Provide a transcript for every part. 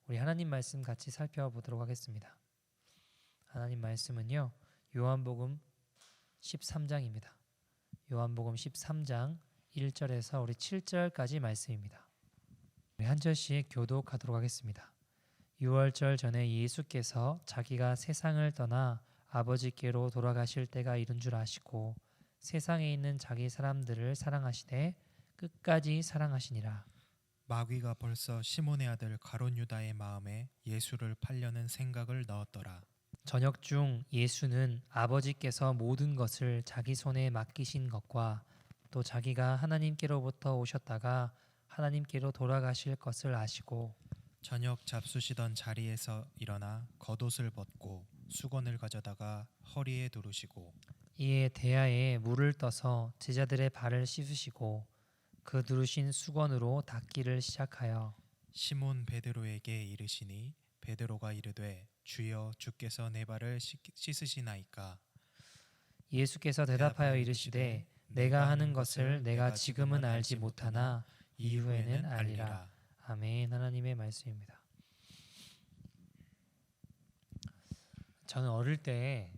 우리 하나님 말씀 같이 살펴보도록 하겠습니다. 하나님 말씀은요, 요한복음 13장입니다. 요한복음 13장 1절에서 우리 7절까지 말씀입니다. 우리 한 절씩 교독하도록 하겠습니다. 6월절 전에 예수께서 자기가 세상을 떠나 아버지께로 돌아가실 때가 이른 줄 아시고 세상에 있는 자기 사람들을 사랑하시되 끝까지 사랑하시니라. 마귀가 벌써 시몬의 아들 가룟 유다의 마음에 예수를 팔려는 생각을 넣었더라. 저녁 중 예수는 아버지께서 모든 것을 자기 손에 맡기신 것과 또 자기가 하나님께로부터 오셨다가 하나님께로 돌아가실 것을 아시고 저녁 잡수시던 자리에서 일어나 겉옷을 벗고 수건을 가져다가 허리에 두르시고 이에 대야에 물을 떠서 제자들의 발을 씻으시고 그 두르신 수건으로 닦기를 시작하여 시몬 베드로에게 이르시니 베드로가 이르되 주여 주께서 내 발을 씻으시나이까. 예수께서 대답하여 이르시되 내가 하는 것을 내가 지금은 알지 못하나 이후에는 알리라. 아멘. 하나님의 말씀입니다. 저는 어릴 때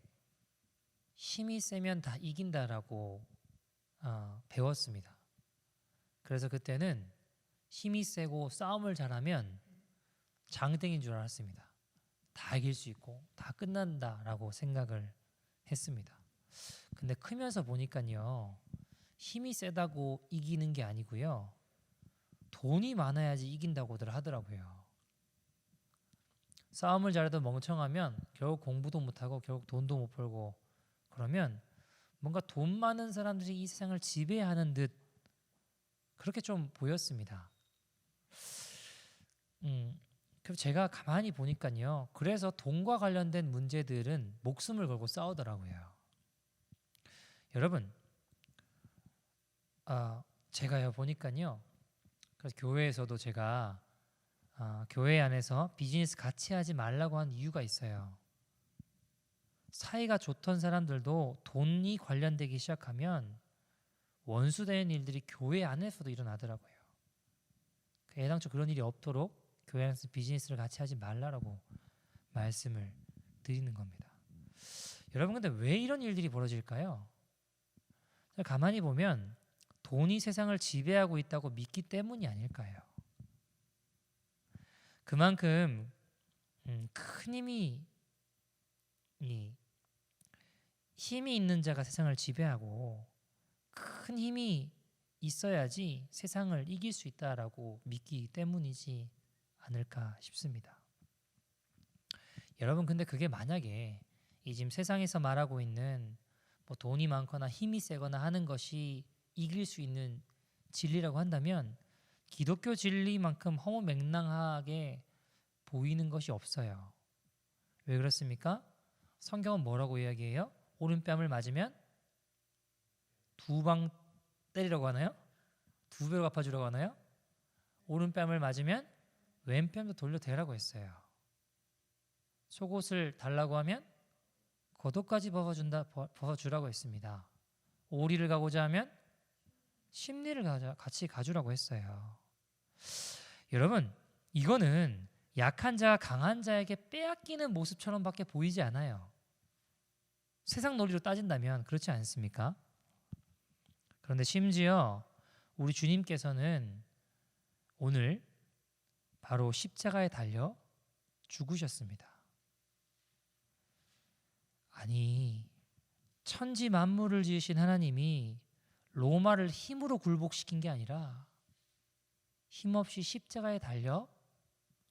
힘이 세면 다 이긴다라고 배웠습니다. 그래서 그때는 힘이 세고 싸움을 잘하면 장땡인 줄 알았습니다. 다 이길 수 있고 다 끝난다라고 생각을 했습니다. 근데 크면서 보니까요, 힘이 세다고 이기는 게 아니고요, 돈이 많아야지 이긴다고들 하더라고요. 싸움을 잘해도 멍청하면 결국 공부도 못하고 결국 돈도 못 벌고, 그러면 뭔가 돈 많은 사람들이 이 세상을 지배하는 듯 그렇게 좀 보였습니다. 그래서 제가 가만히 보니까요, 그래서 돈과 관련된 문제들은 목숨을 걸고 싸우더라고요. 여러분, 제가요 보니까요, 그래서 교회에서도 제가 교회 안에서 비즈니스 같이 하지 말라고 한 이유가 있어요. 사이가 좋던 사람들도 돈이 관련되기 시작하면 원수되는 일들이 교회 안에서도 일어나더라고요. 애당초 그런 일이 없도록 교회 안에서 비즈니스를 같이 하지 말라라고 말씀을 드리는 겁니다. 여러분, 근데 왜 이런 일들이 벌어질까요? 가만히 보면 돈이 세상을 지배하고 있다고 믿기 때문이 아닐까요? 그만큼 큰 힘이 있는 자가 세상을 지배하고 큰 힘이 있어야지 세상을 이길 수 있다라고 믿기 때문이지 않을까 싶습니다. 여러분, 근데 그게 만약에 이 지금 세상에서 말하고 있는 뭐 돈이 많거나 힘이 세거나 하는 것이 이길 수 있는 진리라고 한다면 기독교 진리만큼 허무맹랑하게 보이는 것이 없어요. 왜 그렇습니까? 성경은 뭐라고 이야기해요? 오른뺨을 맞으면 두 방 때리라고 하나요? 두 배로 갚아주라고 하나요? 오른뺨을 맞으면 왼뺨도 돌려대라고 했어요. 속옷을 달라고 하면 겉옷까지 벗어주라고 했습니다. 오리를 가고자 하면 심리를 같이 가주라고 했어요. 여러분, 이거는 약한 자가 강한 자에게 빼앗기는 모습처럼 밖에 보이지 않아요. 세상 논리로 따진다면 그렇지 않습니까? 그런데 심지어 우리 주님께서는 오늘 바로 십자가에 달려 죽으셨습니다. 아니, 천지 만물을 지으신 하나님이 로마를 힘으로 굴복시킨 게 아니라 힘없이 십자가에 달려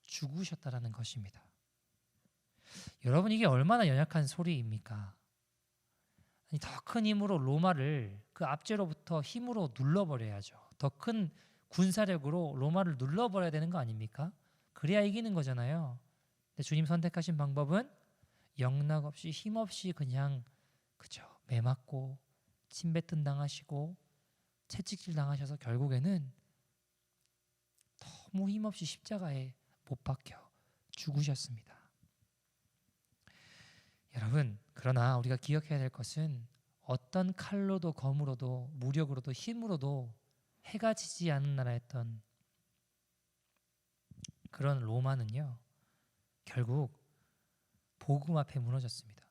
죽으셨다라는 것입니다. 여러분, 이게 얼마나 연약한 소리입니까? 더 큰 힘으로 로마를 그 압제로부터 힘으로 눌러버려야죠. 더 큰 군사력으로 로마를 눌러버려야 되는 거 아닙니까? 그래야 이기는 거잖아요. 근데 주님 선택하신 방법은 영락없이 힘없이 그냥 그저 매맞고 침뱉음 당하시고 채찍질 당하셔서 결국에는 너무 힘없이 십자가에 못 박혀 죽으셨습니다. 여러분, 그러나 우리가 기억해야 될 것은 어떤 칼로도 검으로도 무력으로도 힘으로도 해가 지지 않는 나라였던 그런 로마는요, 결국 복음 앞에 무너졌습니다.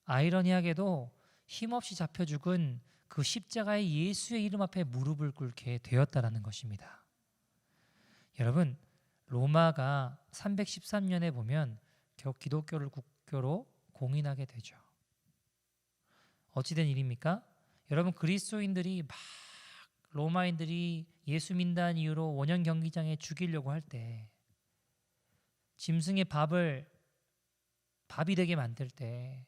아이러니하게도 힘없이 잡혀 죽은 그 십자가의 예수의 이름 앞에 무릎을 꿇게 되었다라는 것입니다. 여러분, 로마가 313년에 보면 결국 기독교를 국교로 공인하게 되죠. 어찌된 일입니까? 여러분, 그리스도인들이 막 로마인들이 예수 민다는 이유로 원형 경기장에 죽이려고 할 때, 짐승의 밥이 되게 만들 때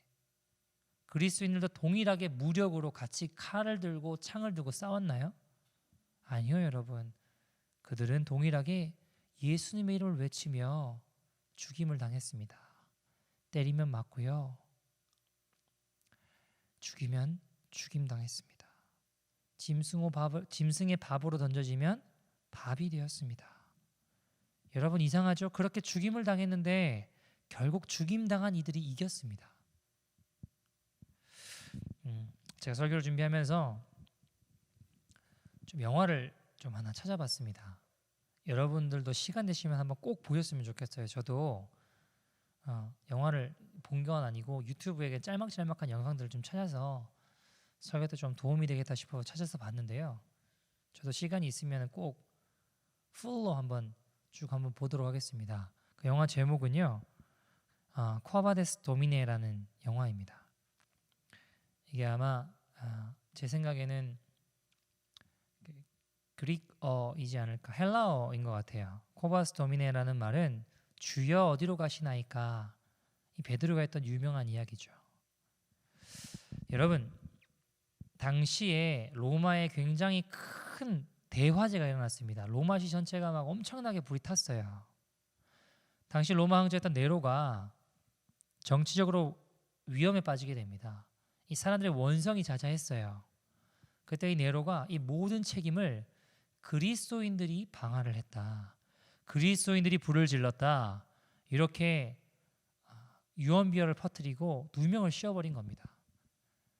그리스도인들도 동일하게 무력으로 같이 칼을 들고 창을 들고 싸웠나요? 아니요, 여러분. 그들은 동일하게 예수님의 이름을 외치며 죽임을 당했습니다. 때리면 맞고요. 죽이면 죽임 당했습니다. 짐승의 밥으로 던져지면 밥이 되었습니다. 여러분, 이상하죠? 그렇게 죽임을 당했는데 결국 죽임 당한 이들이 이겼습니다. 제가 설교를 준비하면서 좀 영화를 좀 하나 찾아봤습니다. 여러분들도 시간 되시면 한번 꼭 보셨으면 좋겠어요. 저도 영화를 본 건 아니고 유튜브에 짤막짤막한 영상들을 좀 찾아서 설교 때 좀 도움이 되겠다 싶어 찾아서 봤는데요. 저도 시간이 있으면 꼭 풀로 한번 쭉 한번 보도록 하겠습니다. 그 영화 제목은요, 콰바데스 도미네라는 영화입니다. 이게 아마 제 생각에는 그릭어이지 않을까, 헬라어인 것 같아요. 콰바데스 도미네라는 말은 주여 어디로 가시나이까, 이 베드로가 했던 유명한 이야기죠. 여러분, 당시에 로마에 굉장히 큰 대화재가 일어났습니다. 로마시 전체가 막 엄청나게 불이 탔어요. 당시 로마 황제였던 네로가 정치적으로 위험에 빠지게 됩니다. 이 사람들의 원성이 자자했어요. 그때 이 네로가 이 모든 책임을 그리스도인들이 방화를 했다, 그리스도인들이 불을 질렀다, 이렇게 유언비어를 퍼뜨리고 누명을 씌워버린 겁니다.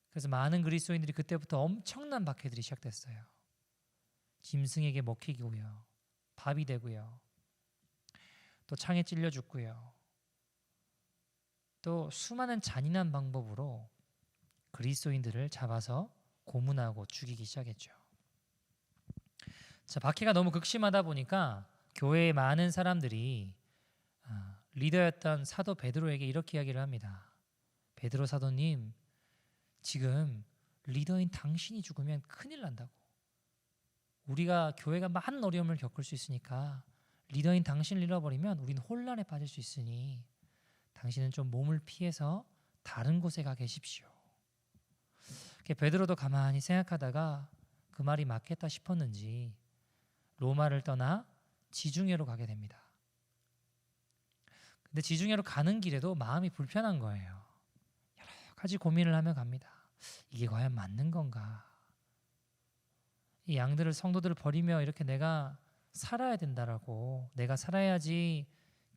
그래서 많은 그리스도인들이 그때부터 엄청난 박해들이 시작됐어요. 짐승에게 먹히고요, 밥이 되고요, 또 창에 찔려 죽고요, 또 수많은 잔인한 방법으로 그리스도인들을 잡아서 고문하고 죽이기 시작했죠. 자, 박해가 너무 극심하다 보니까 교회의 많은 사람들이 리더였던 사도 베드로에게 이렇게 이야기를 합니다. 베드로 사도님, 지금 리더인 당신이 죽으면 큰일 난다고. 우리가 교회가 많은 어려움을 겪을 수 있으니까 리더인 당신을 잃어버리면 우리는 혼란에 빠질 수 있으니 당신은 좀 몸을 피해서 다른 곳에 가 계십시오. 베드로도 가만히 생각하다가 그 말이 맞겠다 싶었는지 로마를 떠나 지중해로 가게 됩니다. 근데 지중해로 가는 길에도 마음이 불편한 거예요. 여러 가지 고민을 하며 갑니다. 이게 과연 맞는 건가? 이 양들을, 성도들을 버리며 이렇게 내가 살아야 된다라고, 내가 살아야지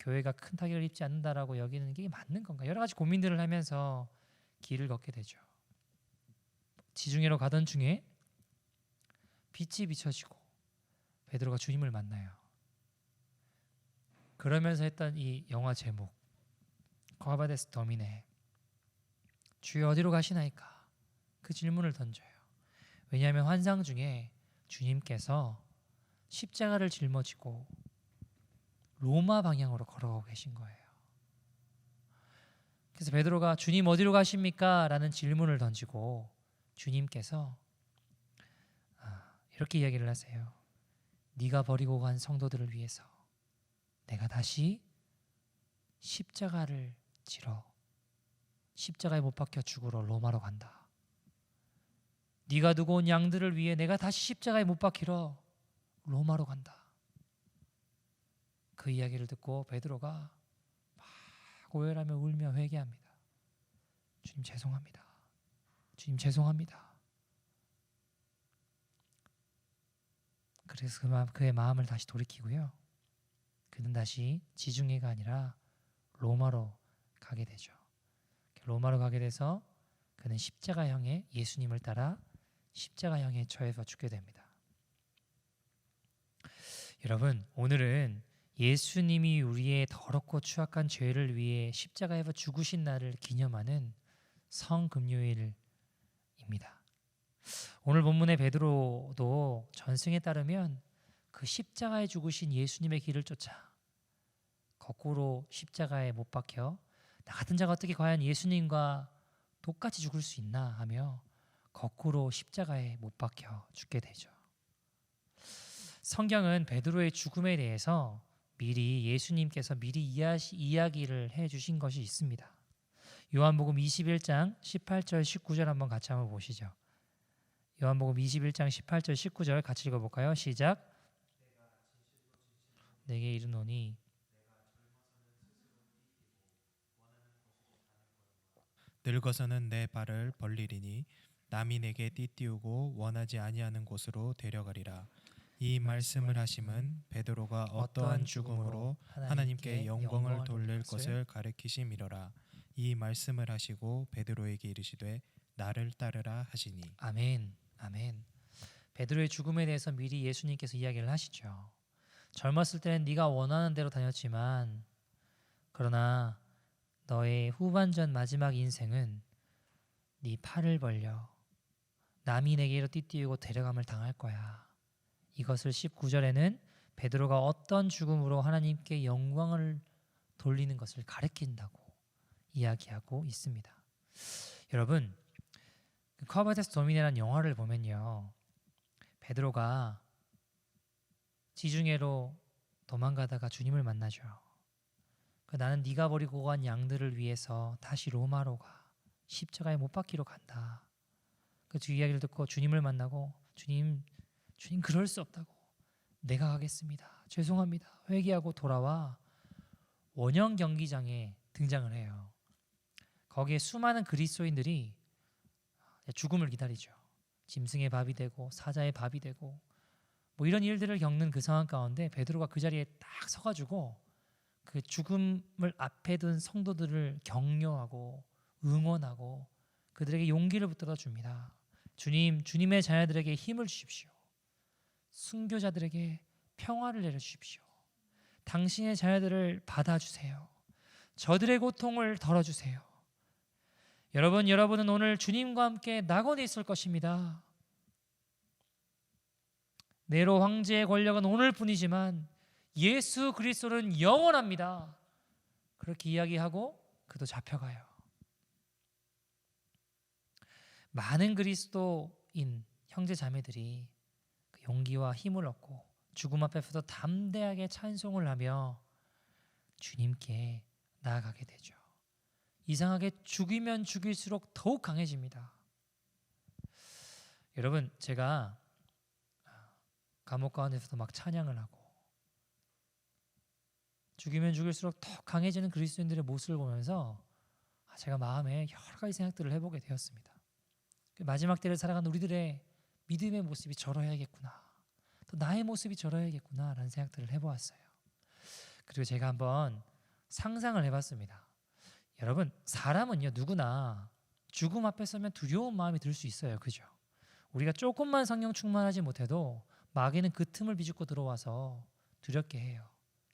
교회가 큰 타격을 입지 않는다라고 여기는 게 맞는 건가? 여러 가지 고민들을 하면서 길을 걷게 되죠. 지중해로 가던 중에 빛이 비춰지고 베드로가 주님을 만나요. 그러면서 했던 이 영화 제목, 콰바데스 도미네, 주여 어디로 가시나이까, 그 질문을 던져요. 왜냐하면 환상 중에 주님께서 십자가를 짊어지고 로마 방향으로 걸어가고 계신 거예요. 그래서 베드로가 주님 어디로 가십니까? 라는 질문을 던지고 주님께서 이렇게 이야기를 하세요. 네가 버리고 간 성도들을 위해서 내가 다시 십자가를 지러 십자가에 못 박혀 죽으러 로마로 간다. 네가 두고 온 양들을 위해 내가 다시 십자가에 못 박히러 로마로 간다. 그 이야기를 듣고 베드로가 막 오열하며 울며 회개합니다. 주님 죄송합니다. 주님 죄송합니다. 그래서 그의 마음을 다시 돌이키고요. 그는 다시 지중해가 아니라 로마로 가게 되죠. 로마로 가게 돼서 그는 십자가형의 예수님을 따라 십자가형에 처해서 죽게 됩니다. 여러분, 오늘은 예수님이 우리의 더럽고 추악한 죄를 위해 십자가에서 죽으신 날을 기념하는 성금요일입니다. 오늘 본문의 베드로도 전승에 따르면 그 십자가에 죽으신 예수님의 길을 쫓아 거꾸로 십자가에 못 박혀 나 같은 자가 어떻게 과연 예수님과 똑같이 죽을 수 있나 하며 거꾸로 십자가에 못 박혀 죽게 되죠. 성경은 베드로의 죽음에 대해서 미리 예수님께서 미리 이야기를 해주신 것이 있습니다. 요한복음 21장 18절 19절 한번 같이 한번 보시죠. 요한복음 21장 18절 19절 같이 읽어볼까요? 시작. 내게 이르노니 늙어서는 내 발을 벌리리니 남이 내게 띠띠우고 원하지 아니하는 곳으로 데려가리라. 이 말씀을 하심은 베드로가 어떠한 죽음으로 하나님께 영광을 돌릴 것을 가리키심이로라. 이 말씀을 하시고 베드로에게 이르시되 나를 따르라 하시니. 아멘. 아멘. 베드로의 죽음에 대해서 미리 예수님께서 이야기를 하시죠. 젊었을 때는 네가 원하는 대로 다녔지만 그러나 너의 후반전 마지막 인생은 네 팔을 벌려 남이 내게로 띠띠우고 데려감을 당할 거야. 이것을 19절에는 베드로가 어떤 죽음으로 하나님께 영광을 돌리는 것을 가리킨다고 이야기하고 있습니다. 여러분, 커버데스 도미네라는 영화를 보면요, 베드로가 지중해로 도망가다가 주님을 만나죠. 나는 네가 버리고 간 양들을 위해서 다시 로마로 가 십자가에 못 박히러 간다. 그 이야기를 듣고 주님을 만나고 주님 그럴 수 없다고 내가 가겠습니다. 죄송합니다. 회개하고 돌아와 원형 경기장에 등장을 해요. 거기에 수많은 그리스도인들이 죽음을 기다리죠. 짐승의 밥이 되고 사자의 밥이 되고 뭐 이런 일들을 겪는 그 상황 가운데 베드로가 그 자리에 딱 서가지고 그 죽음을 앞에 둔 성도들을 격려하고 응원하고 그들에게 용기를 붙들어 줍니다. 주님의 자녀들에게 힘을 주십시오. 순교자들에게 평화를 내려주십시오. 당신의 자녀들을 받아주세요. 저들의 고통을 덜어주세요. 여러분은 오늘 주님과 함께 낙원에 있을 것입니다. 네로 황제의 권력은 오늘뿐이지만 예수 그리스도는 영원합니다. 그렇게 이야기하고 그도 잡혀가요. 많은 그리스도인 형제 자매들이 그 용기와 힘을 얻고 죽음 앞에서도 담대하게 찬송을 하며 주님께 나아가게 되죠. 이상하게 죽이면 죽일수록 더욱 강해집니다. 여러분, 제가 감옥 가운데서도 막 찬양을 하고 죽이면 죽일수록 더 강해지는 그리스도인들의 모습을 보면서 제가 마음에 여러 가지 생각들을 해보게 되었습니다. 마지막 때를 살아가는 우리들의 믿음의 모습이 저러야겠구나, 또 나의 모습이 저러야겠구나 라는 생각들을 해보았어요. 그리고 제가 한번 상상을 해봤습니다. 여러분, 사람은요 누구나 죽음 앞에 서면 두려운 마음이 들 수 있어요. 그죠? 우리가 조금만 성령 충만하지 못해도 마귀는 그 틈을 비집고 들어와서 두렵게 해요.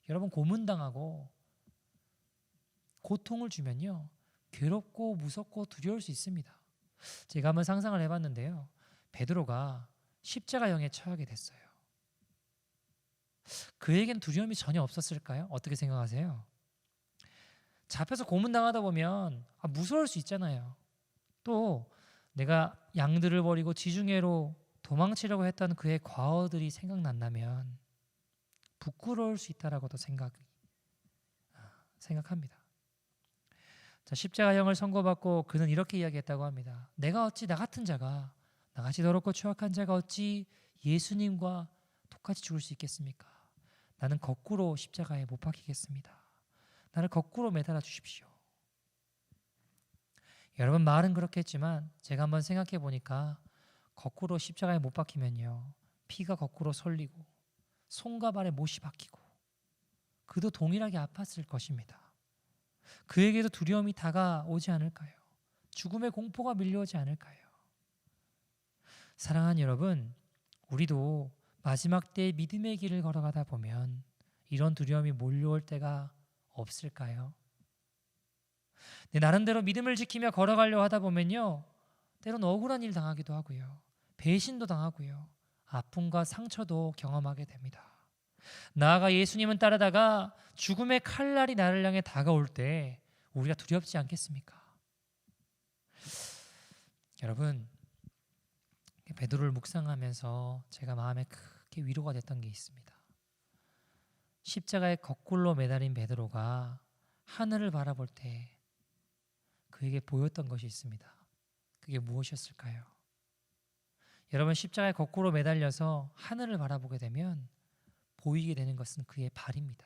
여러분, 고문당하고 고통을 주면요 괴롭고 무섭고 두려울 수 있습니다. 제가 한번 상상을 해봤는데요, 베드로가 십자가형에 처하게 됐어요. 그에겐 두려움이 전혀 없었을까요? 어떻게 생각하세요? 잡혀서 고문당하다 보면 무서울 수 있잖아요. 또 내가 양들을 버리고 지중해로 도망치려고 했던 그의 과거들이 생각난다면 부끄러울 수 있다라고도 생각합니다. 자, 십자가형을 선고받고 그는 이렇게 이야기했다고 합니다. 내가 어찌 나 같은 자가, 나같이 더럽고 추악한 자가 어찌 예수님과 똑같이 죽을 수 있겠습니까? 나는 거꾸로 십자가에 못 박히겠습니다. 나를 거꾸로 매달아 주십시오. 여러분, 말은 그렇게 했지만 제가 한번 생각해 보니까 거꾸로 십자가에 못 박히면요 피가 거꾸로 쏠리고 손과 발에 못이 박히고 그도 동일하게 아팠을 것입니다. 그에게도 두려움이 다가오지 않을까요? 죽음의 공포가 밀려오지 않을까요? 사랑하는 여러분, 우리도 마지막 때의 믿음의 길을 걸어가다 보면 이런 두려움이 몰려올 때가 없을까요? 내 나름대로 믿음을 지키며 걸어가려 하다 보면요, 때로는 억울한 일 당하기도 하고요, 배신도 당하고요, 아픔과 상처도 경험하게 됩니다. 나아가 예수님은 따르다가 죽음의 칼날이 나를 향해 다가올 때 우리가 두렵지 않겠습니까? 여러분, 베드로를 묵상하면서 제가 마음에 크게 위로가 됐던 게 있습니다. 십자가에 거꾸로 매달린 베드로가 하늘을 바라볼 때 그에게 보였던 것이 있습니다. 그게 무엇이었을까요? 여러분, 십자가에 거꾸로 매달려서 하늘을 바라보게 되면 보이게 되는 것은 그의 발입니다.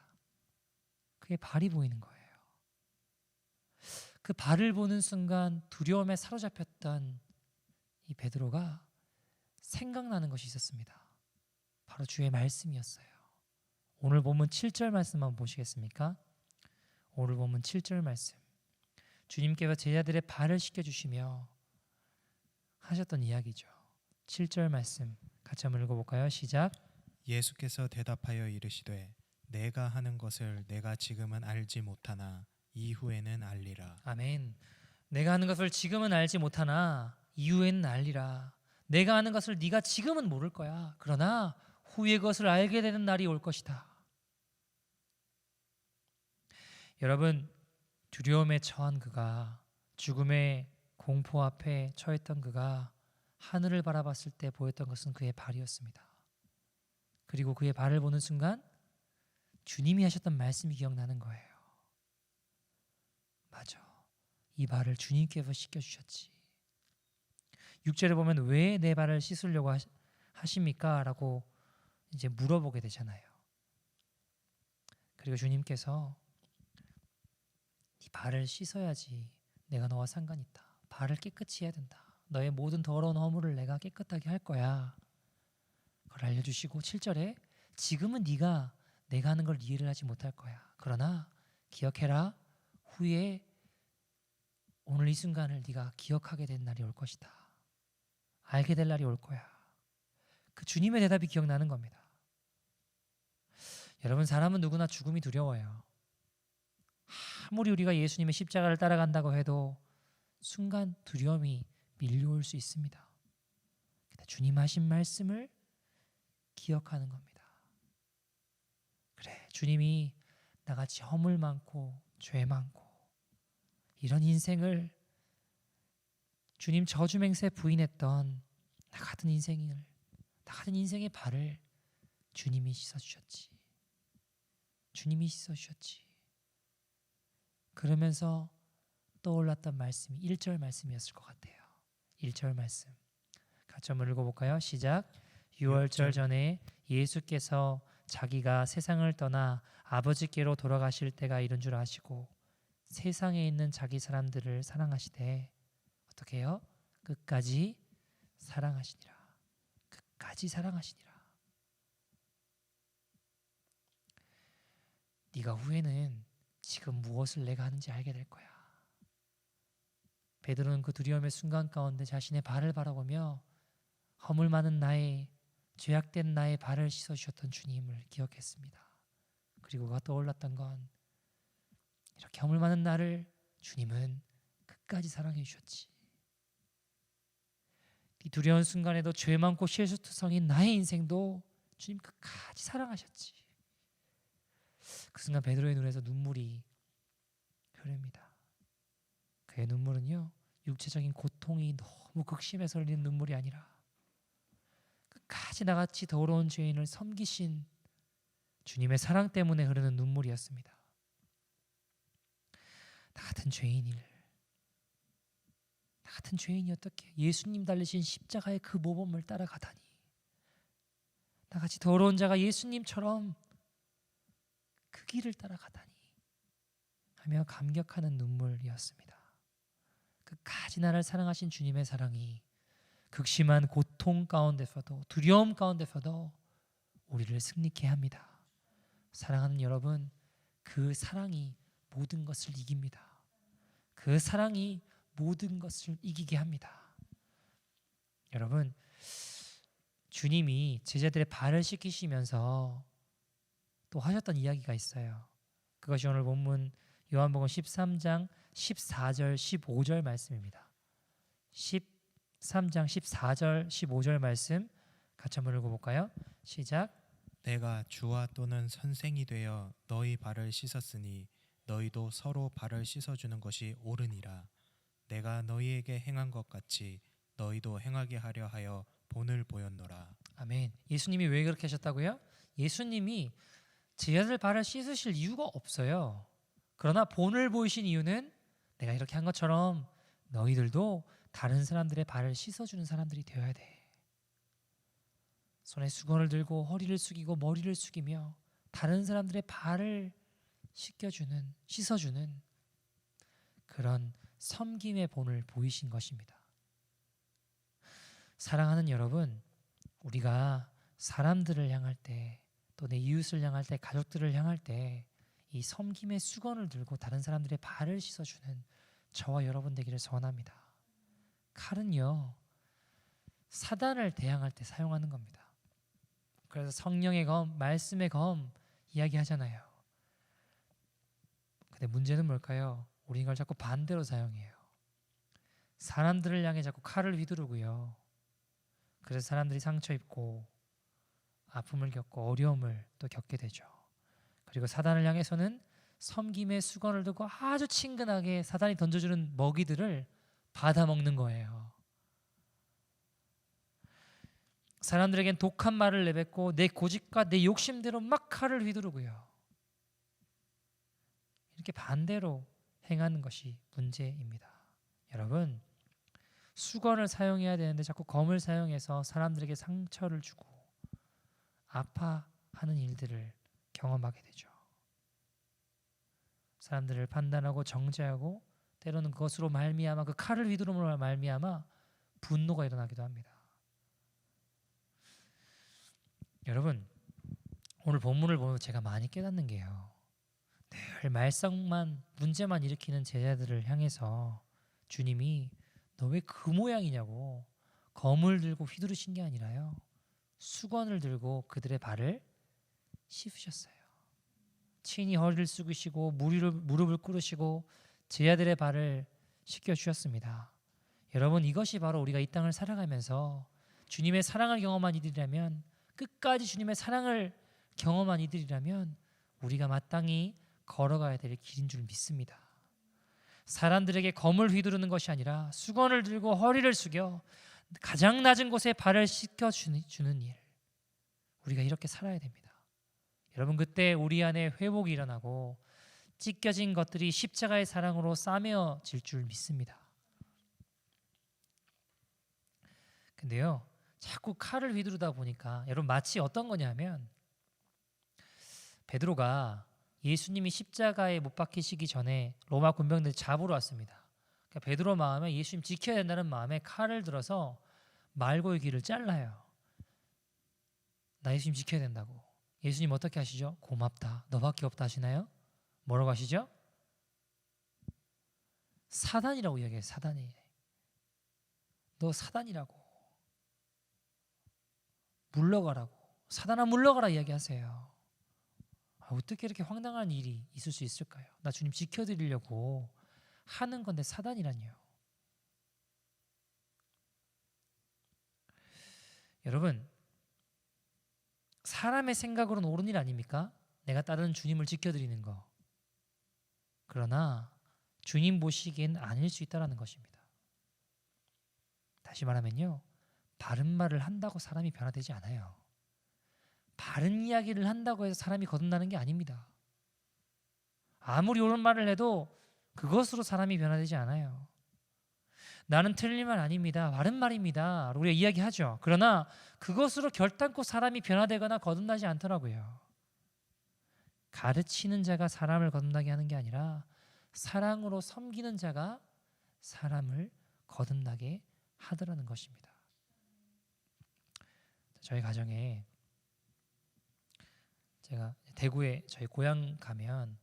그의 발이 보이는 거예요. 그 발을 보는 순간 두려움에 사로잡혔던 이 베드로가 생각나는 것이 있었습니다. 바로 주의 말씀이었어요. 오늘 본문 7절 말씀 한번 보시겠습니까? 오늘 본문 7절 말씀. 주님께서 제자들의 발을 씻겨주시며 하셨던 이야기죠. 7절 말씀 같이 한번 읽어볼까요? 시작. 예수께서 대답하여 이르시되 내가 하는 것을 내가 지금은 알지 못하나 이후에는 알리라. 아멘. 내가 하는 것을 지금은 알지 못하나 이후에는 알리라. 내가 하는 것을 네가 지금은 모를 거야. 그러나 후에 그것을 알게 되는 날이 올 것이다. 여러분, 두려움에 처한 그가, 죽음의 공포 앞에 처했던 그가 하늘을 바라봤을 때 보였던 것은 그의 발이었습니다. 그리고 그의 발을 보는 순간 주님이 하셨던 말씀이 기억나는 거예요. 맞아, 이 발을 주님께서 씻겨주셨지. 6절에 보면 왜 내 발을 씻으려고 하십니까? 라고 이제 물어보게 되잖아요. 그리고 주님께서 네 발을 씻어야지 내가 너와 상관이 있다. 발을 깨끗이 해야 된다. 너의 모든 더러운 허물을 내가 깨끗하게 할 거야. 그걸 알려주시고 7절에 지금은 네가 내가 하는 걸 이해를 하지 못할 거야. 그러나 기억해라. 후에 오늘 이 순간을 네가 기억하게 된 날이 올 것이다. 알게 될 날이 올 거야. 그 주님의 대답이 기억나는 겁니다. 여러분, 사람은 누구나 죽음이 두려워요. 아무리 우리가 예수님의 십자가를 따라간다고 해도 순간 두려움이 밀려올 수 있습니다. 주님 하신 말씀을 기억하는 겁니다. 그래, 주님이 나같이 허물 많고 죄 많고 이런 인생을 주님 저주맹세 부인했던 나 같은 인생의 발을 주님이 씻어주셨지. 주님이 씻어주셨지. 그러면서 떠올랐던 말씀이 1절 말씀이었을 것 같아요. 1절 말씀 같이 한번 읽어볼까요? 시작. 6월절 전에 예수께서 자기가 세상을 떠나 아버지께로 돌아가실 때가 이른 줄 아시고 세상에 있는 자기 사람들을 사랑하시되 어떻게 해요? 끝까지 사랑하시니라. 끝까지 사랑하시니라. 네가 후에는 지금 무엇을 내가 하는지 알게 될 거야. 베드로는 그 두려움의 순간 가운데 자신의 발을 바라보며 허물 많은 나의, 죄악된 나의 발을 씻어주셨던 주님을 기억했습니다. 그리고 그가 떠올랐던 건 이렇게 허물 많은 나를 주님은 끝까지 사랑해 주셨지. 이 두려운 순간에도 죄 많고 실수투성인 나의 인생도 주님 끝까지 사랑하셨지. 그 순간 베드로의 눈에서 눈물이 흐릅니다. 그의 눈물은요, 육체적인 고통이 너무 극심해서 흘리는 눈물이 아니라 끝까지 나같이 더러운 죄인을 섬기신 주님의 사랑 때문에 흐르는 눈물이었습니다. 나 같은 죄인이 어떻게 예수님 달리신 십자가의 그 모범을 따라가다니, 나같이 더러운 자가 예수님처럼 그 길을 따라가다니 하며 감격하는 눈물이었습니다. 끝까지 나를 사랑하신 주님의 사랑이 극심한 고통 가운데서도, 두려움 가운데서도 우리를 승리케 합니다. 사랑하는 여러분, 그 사랑이 모든 것을 이깁니다. 그 사랑이 모든 것을 이기게 합니다. 여러분, 주님이 제자들의 발을 씻기시면서 또 하셨던 이야기가 있어요. 그것이 오늘 본문 요한복음 13장 14절 15절 말씀입니다. 13장 14절 15절 말씀 같이 한번 읽어볼까요? 시작. 내가 주와 또는 선생이 되어 너희 발을 씻었으니 너희도 서로 발을 씻어주는 것이 옳으니라. 내가 너희에게 행한 것 같이 너희도 행하게 하려 하여 본을 보였노라. 아멘. 예수님이 왜 그렇게 하셨다고요? 예수님이 제자들 발을 씻으실 이유가 없어요. 그러나 본을 보이신 이유는 내가 이렇게 한 것처럼 너희들도 다른 사람들의 발을 씻어주는 사람들이 되어야 돼. 손에 수건을 들고 허리를 숙이고 머리를 숙이며 다른 사람들의 발을 씻어주는 그런 섬김의 본을 보이신 것입니다. 사랑하는 여러분, 우리가 사람들을 향할 때, 또 내 이웃을 향할 때, 가족들을 향할 때 이 섬김의 수건을 들고 다른 사람들의 발을 씻어주는 저와 여러분 되기를 소원합니다. 칼은요, 사단을 대항할 때 사용하는 겁니다. 그래서 성령의 검, 말씀의 검 이야기하잖아요. 근데 문제는 뭘까요? 우리 이걸 자꾸 반대로 사용해요. 사람들을 향해 자꾸 칼을 휘두르고요. 그래서 사람들이 상처 입고 아픔을 겪고 어려움을 또 겪게 되죠. 그리고 사단을 향해서는 섬김의 수건을 들고 아주 친근하게 사단이 던져주는 먹이들을 받아먹는 거예요. 사람들에겐 독한 말을 내뱉고 내 고집과 내 욕심대로 막 칼을 휘두르고요. 이렇게 반대로 행하는 것이 문제입니다. 여러분, 수건을 사용해야 되는데 자꾸 검을 사용해서 사람들에게 상처를 주고 아파하는 일들을 경험하게 되죠. 사람들을 판단하고 정죄하고 때로는 그것으로 말미암아 그 칼을 휘두름으로 말미암아 분노가 일어나기도 합니다. 여러분, 오늘 본문을 보면 제가 많이 깨닫는 게요. 늘 말썽만 문제만 일으키는 제자들을 향해서 주님이 너 왜 그 모양이냐고 검을 들고 휘두르신 게 아니라요. 수건을 들고 그들의 발을 씻으셨어요. 친히 허리를 숙이시고 무릎을 꿇으시고 제자들의 발을 씻겨주셨습니다. 여러분, 이것이 바로 우리가 이 땅을 살아가면서 주님의 사랑을 경험한 이들이라면, 끝까지 주님의 사랑을 경험한 이들이라면 우리가 마땅히 걸어가야 될 길인 줄 믿습니다. 사람들에게 검을 휘두르는 것이 아니라 수건을 들고 허리를 숙여 가장 낮은 곳에 발을 씻겨주는 일, 우리가 이렇게 살아야 됩니다. 여러분, 그때 우리 안에 회복이 일어나고 찢겨진 것들이 십자가의 사랑으로 싸매어질 줄 믿습니다. 근데요, 자꾸 칼을 휘두르다 보니까 여러분 마치 어떤 거냐면, 베드로가 예수님이 십자가에 못 박히시기 전에 로마 군병들이 잡으러 왔습니다. 그러니까 베드로 마음에 예수님 지켜야 된다는 마음에 칼을 들어서 말고의 귀를 잘라요. 나 예수님 지켜야 된다고. 예수님 어떻게 하시죠? 고맙다, 너밖에 없다 하시나요? 뭐라고 하시죠? 사단이라고 이야기해요. 사단이. 너 사단이라고. 물러가라고. 사단아 물러가라 이야기하세요. 어떻게 이렇게 황당한 일이 있을 수 있을까요? 나 주님 지켜드리려고 하는 건데 사단이라니요. 여러분, 사람의 생각으로는 옳은 일 아닙니까? 내가 따르는 주님을 지켜드리는 거. 그러나 주님 보시기엔 아닐 수 있다는 것입니다. 다시 말하면요, 바른 말을 한다고 사람이 변화되지 않아요. 바른 이야기를 한다고 해서 사람이 거듭나는 게 아닙니다. 아무리 옳은 말을 해도 그것으로 사람이 변화되지 않아요. 나는 틀린 말 아닙니다, 바른 말입니다, 우리가 이야기하죠. 그러나 그것으로 결단코 사람이 변화되거나 거듭나지 않더라고요. 가르치는 자가 사람을 거듭나게 하는 게 아니라 사랑으로 섬기는 자가 사람을 거듭나게 하더라는 것입니다. 저희 가정에, 제가 대구에 저희 고향 가면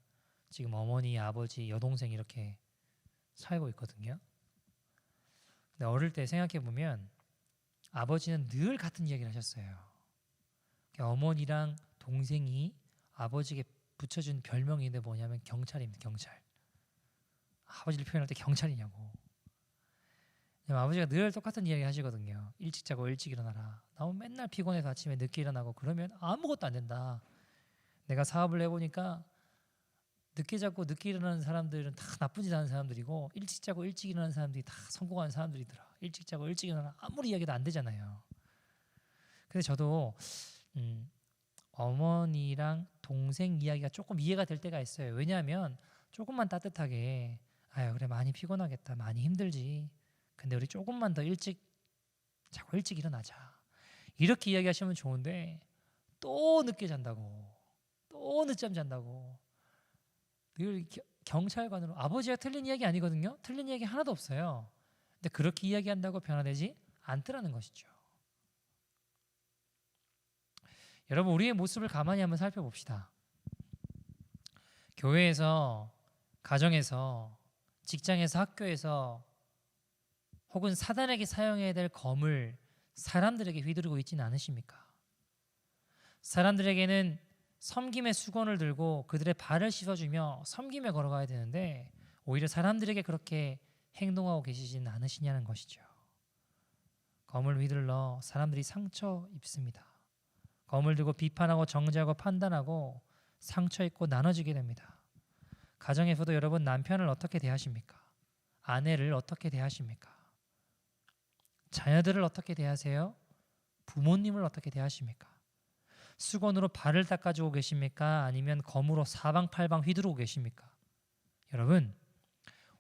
지금 어머니, 아버지, 여동생 이렇게 살고 있거든요. 근데 어릴 때 생각해 보면 아버지는 늘 같은 이야기를 하셨어요. 어머니랑 동생이 아버지에게 붙여준 별명인데 뭐냐면 경찰입니다. 경찰. 아버지를 표현할 때 경찰이냐고. 아버지가 늘 똑같은 이야기 하시거든요. 일찍 자고 일찍 일어나라. 나 맨날 피곤해서 아침에 늦게 일어나고 그러면 아무것도 안 된다. 내가 사업을 해보니까 늦게 자고 늦게 일어나는 사람들은 다 나쁜 짓 하는 사람들이고 일찍 자고 일찍 일어나는 사람들이 다 성공하는 사람들이더라. 일찍 자고 일찍 일어나라. 아무리 이야기도 안 되잖아요. 근데 저도 어머니랑 동생 이야기가 조금 이해가 될 때가 있어요. 왜냐하면 조금만 따뜻하게 아유 그래 많이 피곤하겠다. 많이 힘들지. 근데 우리 조금만 더 일찍 자고 일찍 일어나자. 이렇게 이야기하시면 좋은데 또 늦게 잔다고. 또 늦잠 잔다고. 늘 경찰관으로 아버지가 틀린 이야기 아니거든요. 틀린 이야기 하나도 없어요. 근데 그렇게 이야기한다고 변화되지 않더라는 것이죠. 여러분 우리의 모습을 가만히 한번 살펴봅시다. 교회에서, 가정에서, 직장에서, 학교에서 혹은 사단에게 사용해야 될 검을 사람들에게 휘두르고 있지는 않으십니까? 사람들에게는 섬김의 수건을 들고 그들의 발을 씻어주며 섬김에 걸어가야 되는데 오히려 사람들에게 그렇게 행동하고 계시지는 않으시냐는 것이죠. 검을 휘둘러 사람들이 상처 입습니다. 검을 들고 비판하고 정죄하고 판단하고 상처 입고 나눠지게 됩니다. 가정에서도 여러분 남편을 어떻게 대하십니까? 아내를 어떻게 대하십니까? 자녀들을 어떻게 대하세요? 부모님을 어떻게 대하십니까? 수건으로 발을 닦아주고 계십니까? 아니면 검으로 사방팔방 휘두르고 계십니까? 여러분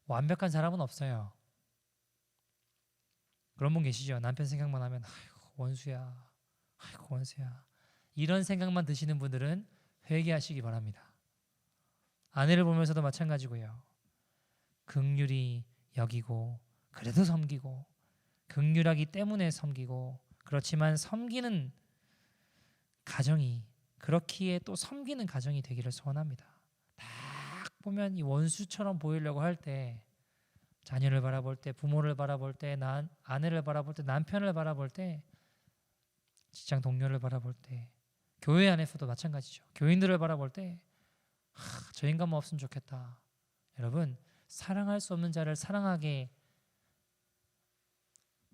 완벽한 사람은 없어요. 그런 분 계시죠? 남편 생각만 하면 아이고 원수야, 아이고 원수야. 이런 생각만 드시는 분들은 회개하시기 바랍니다. 아내를 보면서도 마찬가지고요. 긍휼히 여기고 그래도 섬기고 긍휼하기 때문에 섬기고 그렇지만 섬기는 가정이 그렇기에 또 섬기는 가정이 되기를 소원합니다. 딱 보면 이 원수처럼 보이려고 할 때 자녀를 바라볼 때 부모를 바라볼 때 아내를 바라볼 때 남편을 바라볼 때 직장 동료를 바라볼 때 교회 안에서도 마찬가지죠. 교인들을 바라볼 때 저 인간만 없으면 좋겠다. 여러분 사랑할 수 없는 자를 사랑하게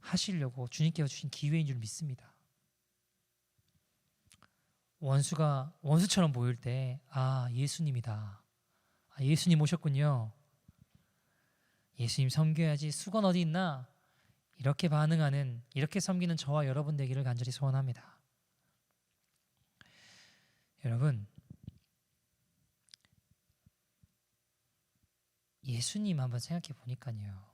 하시려고 주님께서 주신 기회인 줄 믿습니다. 원수가 원수처럼 보일 때 예수님이다. 예수님 오셨군요. 예수님 섬겨야지 수건 어디 있나? 이렇게 반응하는 이렇게 섬기는 저와 여러분 되기를 간절히 소원합니다. 여러분 예수님 한번 생각해 보니까요.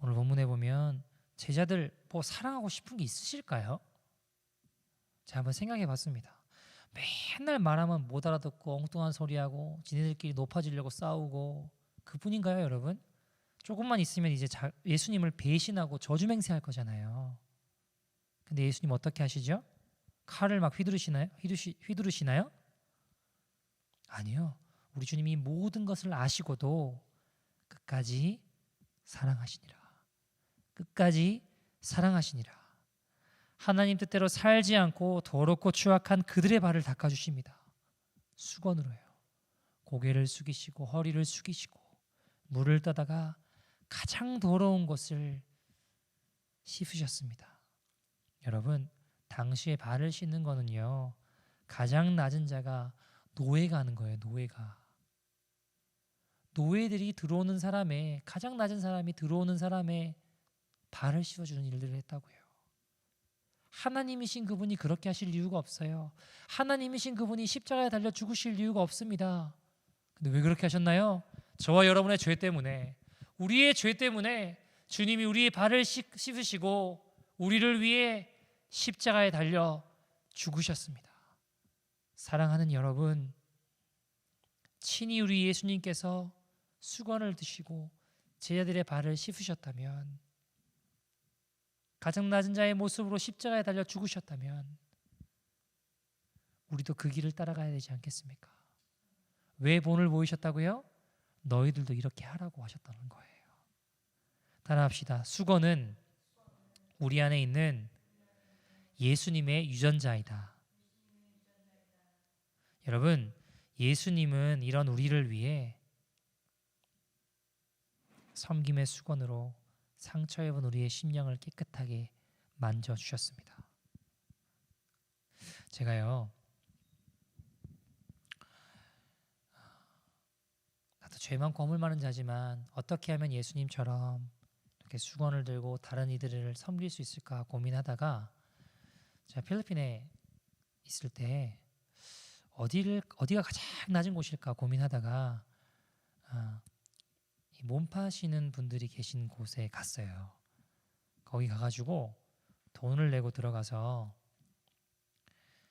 오늘 본문에 보면 제자들 뭐 사랑하고 싶은 게 있으실까요? 제가 한번 생각해 봤습니다. 맨날 말하면 못 알아듣고 엉뚱한 소리하고 지네들끼리 높아지려고 싸우고 그뿐인가요 여러분? 조금만 있으면 이제 예수님을 배신하고 저주맹세할 거잖아요. 근데 예수님 어떻게 하시죠? 칼을 막 휘두르시나요? 아니요. 우리 주님이 모든 것을 아시고도 끝까지 사랑하시니라. 끝까지 사랑하시니라. 하나님 뜻대로 살지 않고 더럽고 추악한 그들의 발을 닦아주십니다. 수건으로요. 고개를 숙이시고 허리를 숙이시고 물을 떠다가 가장 더러운 것을 씻으셨습니다. 여러분 당시에 발을 씻는 거는요 가장 낮은 자가 노예가 하는 거예요. 노예들이 들어오는 사람의 가장 낮은 사람이 들어오는 사람의 발을 씻어주는 일들을 했다고요. 하나님이신 그분이 그렇게 하실 이유가 없어요. 하나님이신 그분이 십자가에 달려 죽으실 이유가 없습니다. 근데 왜 그렇게 하셨나요? 저와 여러분의 죄 때문에 우리의 죄 때문에 주님이 우리의 발을 씻으시고 우리를 위해 십자가에 달려 죽으셨습니다. 사랑하는 여러분, 친히 우리 예수님께서 수건을 드시고 제자들의 발을 씻으셨다면 가장 낮은 자의 모습으로 십자가에 달려 죽으셨다면 우리도 그 길을 따라가야 되지 않겠습니까? 왜 본을 보이셨다고요? 너희들도 이렇게 하라고 하셨다는 거예요. 따라합시다. 수건은 우리 안에 있는 예수님의 유전자이다. 여러분, 예수님은 이런 우리를 위해 섬김의 수건으로 상처 입은 우리의 심령을 깨끗하게 만져주셨습니다. 제가요, 나도 죄 많고 허물 많은 자지만 어떻게 하면 예수님처럼 이렇게 수건을 들고 다른 이들을 섬길 수 있을까 고민하다가, 제가 필리핀에 있을 때 어디가 가장 낮은 곳일까 고민하다가 이 몸 파시는 분들이 계신 곳에 갔어요. 거기 가가지고 돈을 내고 들어가서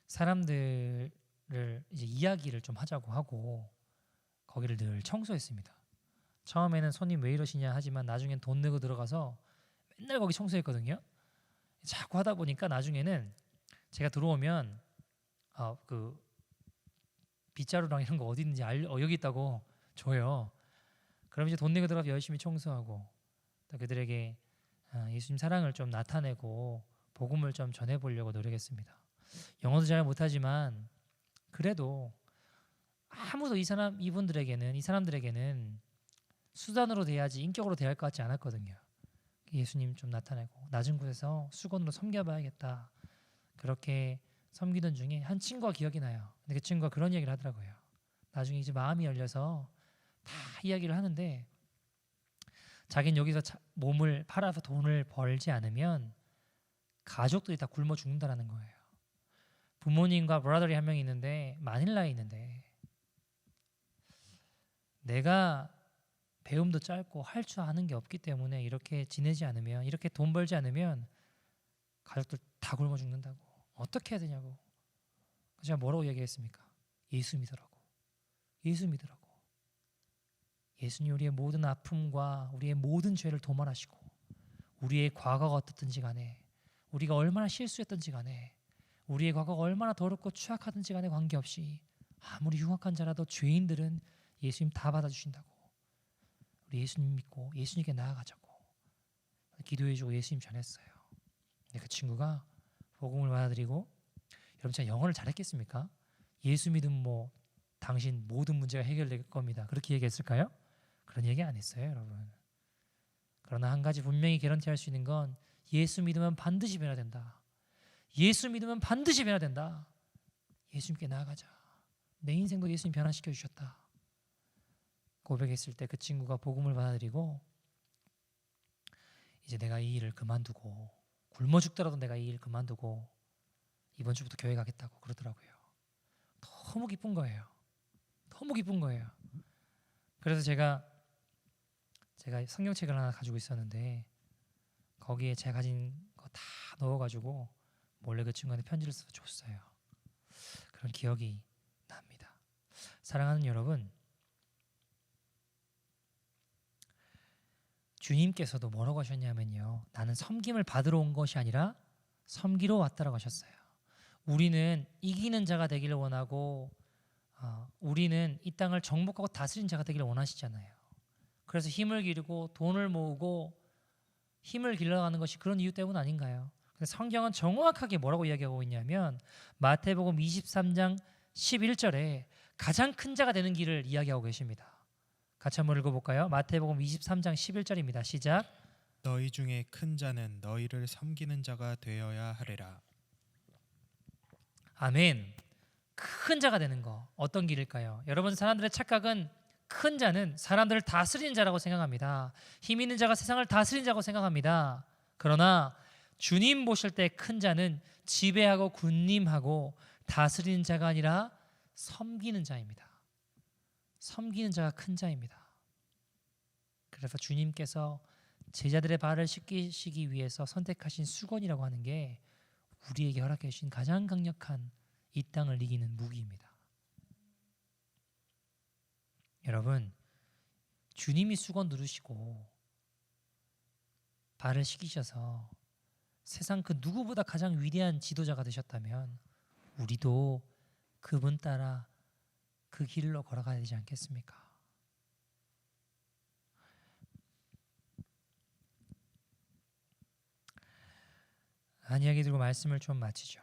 사람들을 이제 이야기를 좀 하자고 하고 거기를 늘 청소했습니다. 처음에는 손님 왜 이러시냐 하지만 나중엔 돈 내고 들어가서 맨날 거기 청소했거든요. 자꾸 하다 보니까 나중에는 제가 들어오면 그 빗자루랑 이런 거 어디 있는지 여기 있다고 줘요. 그럼 이제 돈 내고 들어가서 열심히 청소하고 또 그들에게 예수님 사랑을 좀 나타내고 복음을 좀 전해보려고 노력했습니다. 영어도 잘 못하지만 그래도 아무도 이 사람들에게는 수단으로 대하지 인격으로 대할 것 같지 않았거든요. 예수님 좀 나타내고 낮은 곳에서 수건으로 섬겨봐야겠다. 그렇게 섬기던 중에 한 친구가 기억이 나요. 근데 그 친구가 그런 얘기를 하더라고요. 나중에 이제 마음이 열려서 다 이야기를 하는데, 자기는 여기서 몸을 팔아서 돈을 벌지 않으면 가족들이 다 굶어 죽는다라는 거예요. 부모님과 브라더리 한 명 있는데 마닐라에 있는데, 내가 배움도 짧고 할 줄 아는 게 없기 때문에 이렇게 지내지 않으면, 이렇게 돈 벌지 않으면 가족들 다 굶어 죽는다고. 어떻게 해야 되냐고. 제가 뭐라고 얘기했습니까? 예수 믿으라고. 예수 믿으라고. 예수님 우리의 모든 아픔과 우리의 모든 죄를 도말하시고, 우리의 과거가 어떻든지 간에, 우리가 얼마나 실수했든지 간에, 우리의 과거가 얼마나 더럽고 추악하든지 간에 관계없이 아무리 흉악한 자라도 죄인들은 예수님 다 받아주신다고. 우리 예수님 믿고 예수님께 나아가자고 기도해주고 예수님 전했어요. 근데 그 친구가 복음을 받아들이고, 여러분 제가 영어를 잘했겠습니까? 예수 믿으면 뭐 당신 모든 문제가 해결될 겁니다. 그렇게 얘기했을까요? 그런 얘기 안 했어요, 여러분. 그러나 한 가지 분명히 개런티할 수 있는 건 예수 믿으면 반드시 변화된다. 예수 믿으면 반드시 변화된다. 예수님께 나아가자. 내 인생도 예수님 변화시켜 주셨다. 고백했을 때 그 친구가 복음을 받아들이고, 이제 내가 이 일을 그만두고, 굶어 죽더라도 내가 이 일 그만두고 이번 주부터 교회 가겠다고 그러더라고요. 너무 기쁜 거예요. 너무 기쁜 거예요. 그래서 제가 성경책을 하나 가지고 있었는데 거기에 제가 가진 거 다 넣어가지고 몰래 그 친구한테 편지를 써서 줬어요. 그런 기억이 납니다. 사랑하는 여러분, 주님께서도 뭐라고 하셨냐면요, 나는 섬김을 받으러 온 것이 아니라 섬기러 왔다라고 하셨어요. 우리는 이기는 자가 되기를 원하고, 우리는 이 땅을 정복하고 다스린 자가 되기를 원하시잖아요. 그래서 힘을 기르고 돈을 모으고 힘을 길러가는 것이 그런 이유 때문 아닌가요? 근데 성경은 정확하게 뭐라고 이야기하고 있냐면 마태복음 23장 11절에 가장 큰 자가 되는 길을 이야기하고 계십니다. 같이 한번 읽어볼까요? 마태복음 23장 11절입니다. 시작. 너희 중에 큰 자는 너희를 섬기는 자가 되어야 하리라. 아멘. 큰 자가 되는 거 어떤 길일까요? 여러분, 사람들의 착각은 큰 자는 사람들을 다스리는 자라고 생각합니다. 힘 있는 자가 세상을 다스리는 자라고 생각합니다. 그러나 주님 보실 때 큰 자는 지배하고 군림하고 다스리는 자가 아니라 섬기는 자입니다. 섬기는 자가 큰 자입니다. 그래서 주님께서 제자들의 발을 씻기시기 위해서 선택하신 수건이라고 하는 게 우리에게 허락해 주신 가장 강력한 이 땅을 이기는 무기입니다. 여러분, 주님이 수건 누르시고 발을 씻기셔서 세상 그 누구보다 가장 위대한 지도자가 되셨다면 우리도 그분 따라 그 길로 걸어가야 되지 않겠습니까? 한 이야기 들고 말씀을 좀 마치죠.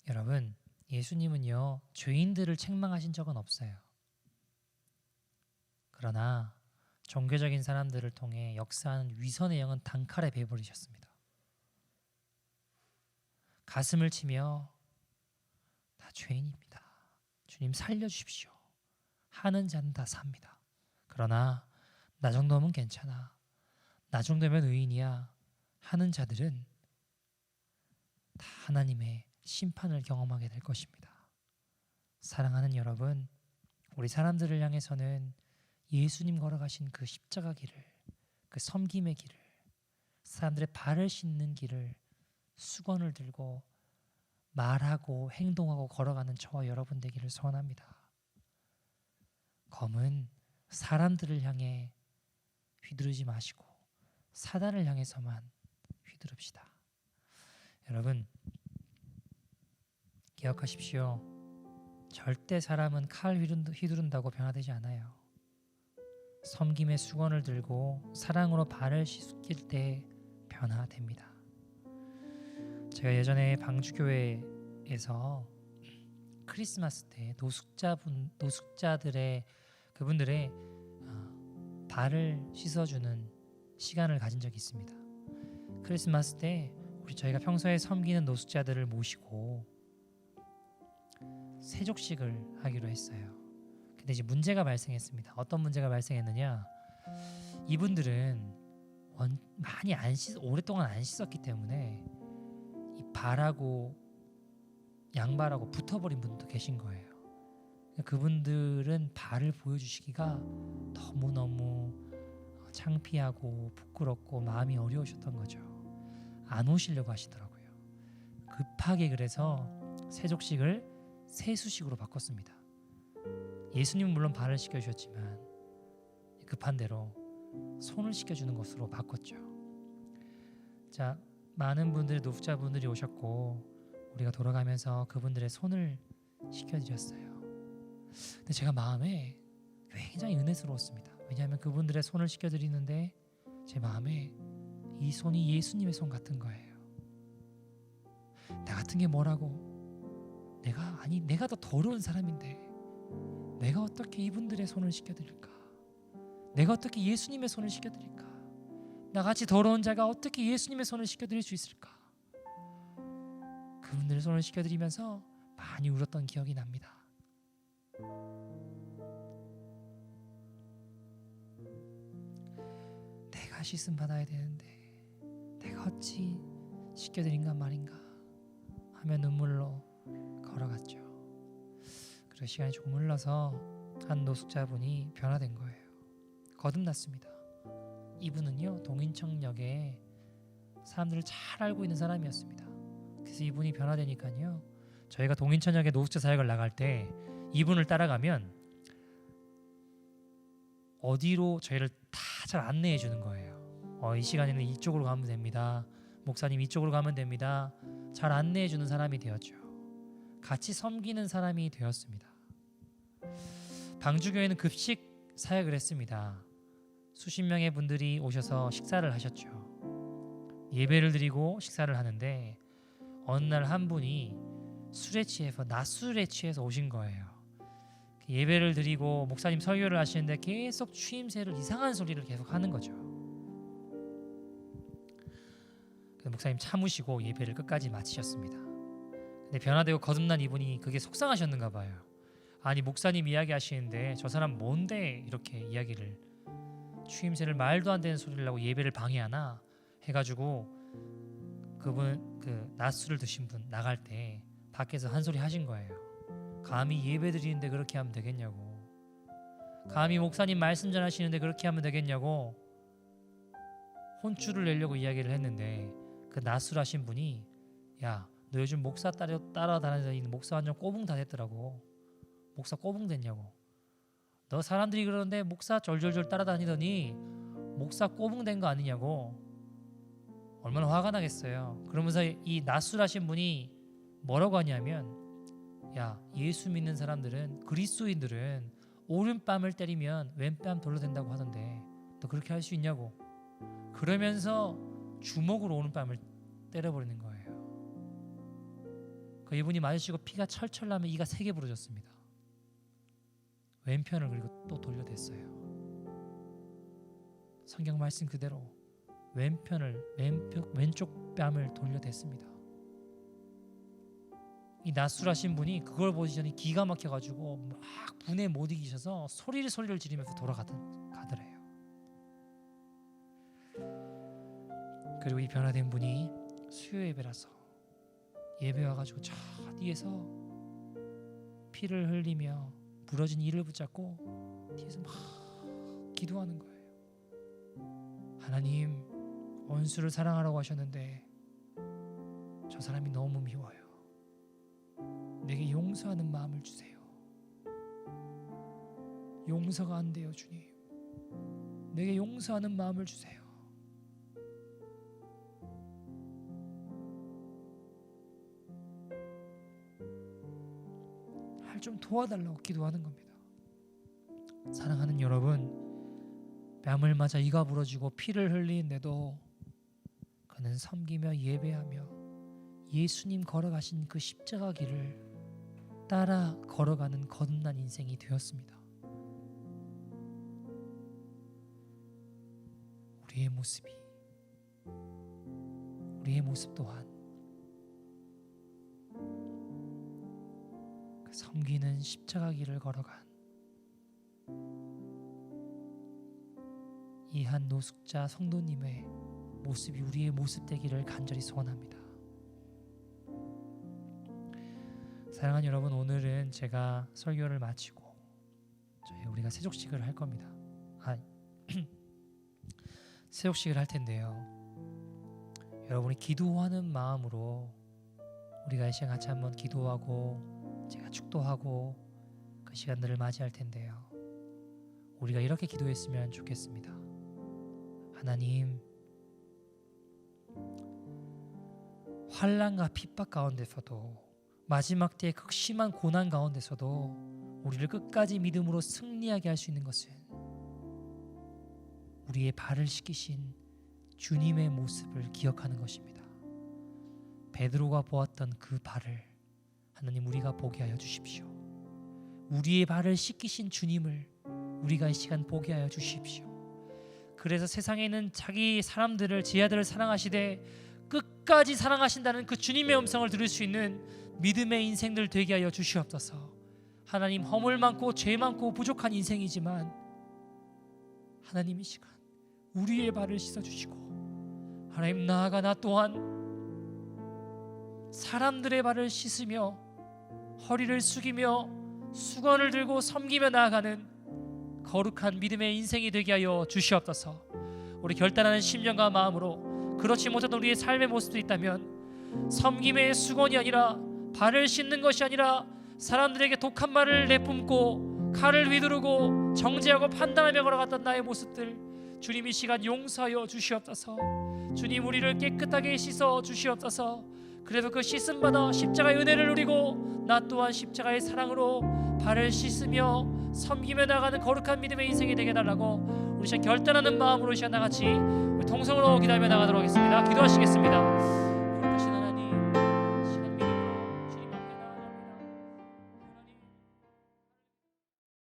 여러분, 예수님은요, 죄인들을 책망하신 적은 없어요. 그러나 종교적인 사람들을 통해 역사하는 위선의 영은 단칼에 베어버리셨습니다. 가슴을 치며 다 죄인입니다. 주님 살려주십시오. 하는 자는 다 삽니다. 그러나 나 정도면 괜찮아. 나 정도면 의인이야. 하는 자들은 다 하나님의 심판을 경험하게 될 것입니다. 사랑하는 여러분, 우리 사람들을 향해서는 예수님 걸어가신 그 십자가 길을, 그 섬김의 길을, 사람들의 발을 씻는 길을 수건을 들고 말하고 행동하고 걸어가는 저와 여러분 되기를 소원합니다. 검은 사람들을 향해 휘두르지 마시고 사단을 향해서만 휘두릅시다. 여러분, 기억하십시오. 절대 사람은 칼 휘두른다고 변화되지 않아요. 섬김의 수건을 들고 사랑으로 발을 씻길 때 변화됩니다. 제가 예전에 방주교회에서 크리스마스 때 노숙자들의 그분들의 발을 씻어주는 시간을 가진 적이 있습니다. 크리스마스 때 저희가 평소에 섬기는 노숙자들을 모시고 세족식을 하기로 했어요. 근데 이제 문제가 발생했습니다. 어떤 문제가 발생했느냐? 이분들은 많이 오랫동안 안 씻었기 때문에 이 발하고 양발하고 붙어버린 분도 계신 거예요. 그분들은 발을 보여주시기가 너무너무 창피하고 부끄럽고 마음이 어려우셨던 거죠. 안 오시려고 하시더라고요. 급하게 그래서 세족식을 세수식으로 바꿨습니다. 예수님은 물론 발을 씻겨주셨지만 급한 대로 손을 씻겨주는 것으로 바꿨죠. 자, 많은 분들이 노숙자분들이 오셨고 우리가 돌아가면서 그분들의 손을 씻겨드렸어요. 근데 제가 마음에 굉장히 은혜스러웠습니다. 왜냐하면 그분들의 손을 씻겨드리는데 제 마음에 이 손이 예수님의 손 같은 거예요. 나 같은 게 뭐라고? 내가 더 더러운 사람인데 내가 어떻게 이분들의 손을 씻겨드릴까? 내가 어떻게 예수님의 손을 씻겨드릴까? 나같이 더러운 자가 어떻게 예수님의 손을 씻겨드릴 수 있을까? 그분들의 손을 씻겨드리면서 많이 울었던 기억이 납니다. 내가 씻음 받아야 되는데 내가 어찌 씻겨드린가 말인가 하며 눈물로 걸어갔죠. 그리고 시간이 조금 흘러서 한 노숙자분이 변화된 거예요. 거듭났습니다. 이분은요, 동인천역에 사람들을 잘 알고 있는 사람이었습니다. 그래서 이분이 변화되니까요, 저희가 동인천역에 노숙자 사역을 나갈 때 이분을 따라가면 어디로 저희를 다 잘 안내해 주는 거예요. 이 시간에는 이쪽으로 가면 됩니다. 목사님 이쪽으로 가면 됩니다. 잘 안내해 주는 사람이 되었죠. 같이 섬기는 사람이 되었습니다. 방주교회는 급식 사역을 했습니다. 수십 명의 분들이 오셔서 식사를 하셨죠. 예배를 드리고 식사를 하는데 어느 날 한 분이 낮술에 취해서 오신 거예요. 예배를 드리고 목사님 설교를 하시는데 계속 추임새를 이상한 소리를 계속 하는 거죠. 목사님 참으시고 예배를 끝까지 마치셨습니다. 근데 변화되고 거듭난 이분이 그게 속상하셨는가 봐요. 아니, 목사님 이야기하시는데 저 사람 뭔데 이렇게 이야기를 추임새를 말도 안 되는 소리를 하고 예배를 방해하나 해가지고 그분 낮술을 드신 분 나갈 때 밖에서 한 소리 하신 거예요. 감히 예배 드리는데 그렇게 하면 되겠냐고, 감히 목사님 말씀 전하시는데 그렇게 하면 되겠냐고 혼쭐을 내려고 이야기를 했는데 그 낮술하신 분이 야, 너 요즘 목사 따라다니는 목사 완전 꼬붕 다 됐더라고. 목사 꼬붕 됐냐고. 너 사람들이 그러는데 목사 졸졸졸 따라다니더니 목사 꼬붕 된 거 아니냐고. 얼마나 화가 나겠어요. 그러면서 이 낮술하신 분이 뭐라고 하냐면, 야, 예수 믿는 사람들은, 그리스도인들은 오른뺨을 때리면 왼뺨 돌로 된다고 하던데 너 그렇게 할 수 있냐고. 그러면서 주먹으로 오른뺨을 때려버리는 거예요. 그 이분이 맞으시고 피가 철철 나면 이가 3개 부러졌습니다. 왼편을 그리고 또 돌려댔어요. 성경 말씀 그대로 왼쪽 뺨을 돌려댔습니다. 이 낫술하신 분이 그걸 보시더니 기가 막혀가지고 막 분에 못 이기셔서 소리를 지르면서 돌아가더래요. 그리고 이 변화된 분이 수요 예배라서 예배 와가지고 저 뒤에서 피를 흘리며 부러진 이를 붙잡고 뒤에서 막 기도하는 거예요. 하나님, 원수를 사랑하라고 하셨는데 저 사람이 너무 미워요. 내게 용서하는 마음을 주세요. 용서가 안 돼요, 주님. 내게 용서하는 마음을 주세요. 좀 도와달라고 기도하는 겁니다. 사랑하는 여러분, 뺨을 맞아 이가 부러지고 피를 흘리는데도 그는 섬기며 예배하며 예수님 걸어가신 그 십자가 길을 따라 걸어가는 거듭난 인생이 되었습니다. 우리의 모습 또한 그 섬기는 십자가 길을 걸어간 이 한 노숙자 성도님의 모습이 우리의 모습 되기를 간절히 소원합니다. 사랑하는 여러분, 오늘은 제가 설교를 마치고 우리가 세족식을 할 겁니다. 세족식을 할 텐데요. 여러분이 기도하는 마음으로 우리가 이 시간 같이 한번 기도하고 제가 축도하고 그 시간들을 맞이할 텐데요. 우리가 이렇게 기도했으면 좋겠습니다. 하나님, 환난과 핍박 가운데서도 마지막 때의 극심한 고난 가운데서도 우리를 끝까지 믿음으로 승리하게 할 수 있는 것은 우리의 발을 씻기신 주님의 모습을 기억하는 것입니다. 베드로가 보았던 그 발을 하나님 우리가 보게 하여 주십시오. 우리의 발을 씻기신 주님을 우리가 이 시간 보게 하여 주십시오. 그래서 세상에 있는 자기 사람들을, 제 아들을 사랑하시되 끝까지 사랑하신다는 그 주님의 음성을 들을 수 있는 믿음의 인생들 되게 하여 주시옵소서. 하나님, 허물 많고 죄 많고 부족한 인생이지만 하나님 이 시간 우리의 발을 씻어주시고 하나님, 나아가 나 또한 사람들의 발을 씻으며 허리를 숙이며 수건을 들고 섬기며 나아가는 거룩한 믿음의 인생이 되게 하여 주시옵소서. 우리 결단하는 심령과 마음으로 그렇지 못한 우리의 삶의 모습도 있다면 섬김의 수건이 아니라 발을 씻는 것이 아니라 사람들에게 독한 말을 내뿜고 칼을 휘두르고 정죄하고 판단하며 걸어갔던 나의 모습들, 주님 이 시간 용서하여 주시옵소서. 주님, 우리를 깨끗하게 씻어 주시옵소서. 그래서 그 씻음 받아 십자가의 은혜를 누리고 나 또한 십자가의 사랑으로 발을 씻으며 섬기며 나가는 거룩한 믿음의 인생이 되게 해달라고 우리 시간 결단하는 마음으로 시간 나같이 통성으로 기도하며 나가도록 하겠습니다. 기도하시겠습니다.